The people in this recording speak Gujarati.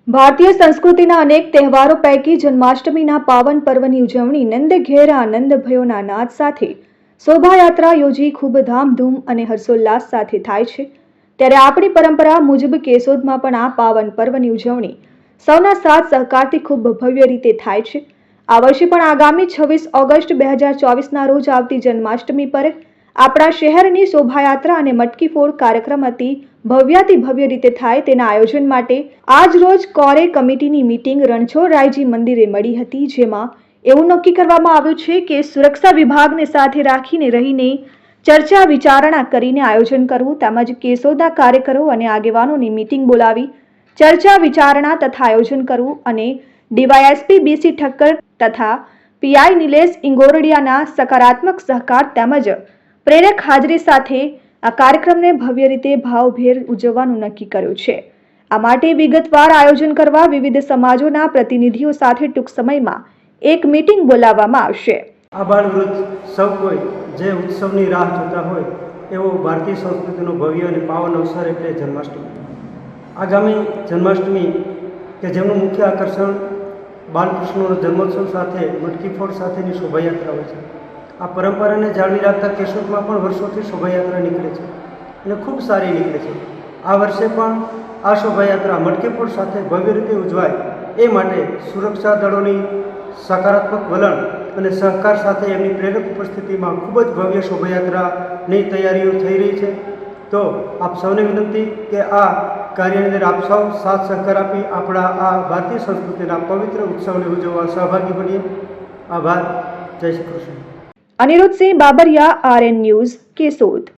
ભારતીય સંસ્કૃતિના અનેક તહેવારો પૈકી જન્માષ્ટમીના પાવન પર્વની ઉજવણી નંદ ઘેર આનંદ ભયોના નાદ સાથે શોભાયાત્રા યોજી ખૂબ ધામધૂમ અને હર્ષોલ્લાસ સાથે થાય છે। ત્યારે આપણી પરંપરા મુજબ કેશોદમાં પણ આ પાવન પર્વની ઉજવણી સૌના સાથ સહકારથી ખૂબ ભવ્ય રીતે થાય છે। આ વર્ષે પણ આગામી 26 ઓગસ્ટ 2024ના રોજ આવતી જન્માષ્ટમી પર આપણા શહેરની શોભાયાત્રા અને મટકી ફોડ કાર્યક્રમ અતિ ભવ્યાતિ ભવ્ય રીતે થાય તેના આયોજન માટે આજ રોજ કોરે કમિટીની મીટિંગ રણછોડરાયજી મંદિરે મળી હતી, જેમાં એવું નક્કી કરવામાં આવ્યું છે કે સુરક્ષા વિભાગને સાથે રાખીને રહીને ચર્ચા વિચારણા કરીને આયોજન કરવું તેમજ કેશોદના કાર્યકરો અને આગેવાનોની મીટિંગ બોલાવી ચર્ચા વિચારણા તથા આયોજન કરવું અને ડીવાયએસપી બીસી ઠક્કર તથા પીઆઈ નિલેશ ઇંગોરડિયાના સકારાત્મક સહકાર તેમજ પ્રેરક હાજરી સાથે આ કાર્યક્રમને ભવ્ય રીતે ભાવભેર ઉજવવાનું નક્કી કર્યું છે। આ માટે વિગતવાર આયોજન કરવા વિવિધ સમાજોના પ્રતિનિધિઓ સાથે ટૂંક સમયમાં એક મીટિંગ બોલાવવામાં આવશે। આબાળ વૃદ્ધ સૌ કોઈ જે ઉત્સવની રાહ જોતા હોય એવો ભારતીય સંસ્કૃતિનો ભવ્ય અને પાવન અવસર એટલે જન્માષ્ટમી। આગામી જન્માષ્ટમી કે જેમનું મુખ્ય આકર્ષણ બાલકૃષ્ણનો જન્મોત્સવ સાથે મટકી ફોડ સાથેની શોભાયાત્રા હોય છે। આ પરંપરાને જાળવી રાખતા કેશોદમાં પણ વર્ષોથી શોભાયાત્રા નીકળે છે અને ખૂબ સારી નીકળે છે। આ વર્ષે પણ આ શોભાયાત્રા મટકી ફોડ સાથે ભવ્ય રીતે ઉજવાય એ માટે સુરક્ષા દળોની સકારાત્મક વલણ અને સહકાર સાથે એમની પ્રેરક ઉપસ્થિતિમાં ખૂબ જ ભવ્ય શોભાયાત્રાની તૈયારીઓ થઈ રહી છે। તો આપ સૌને વિનંતી કે આ કાર્યની અંદર આપ સૌ સાથ સહકાર આપી આપણા આ ભારતીય સંસ્કૃતિના પવિત્ર ઉત્સવને ઉજવવા સહભાગી બનીએ। આભાર। જય શ્રી કૃષ્ણ। અનિરુદ્ધ સિંહ બાબરિયા, RN ન્યૂઝ, કેશોદ।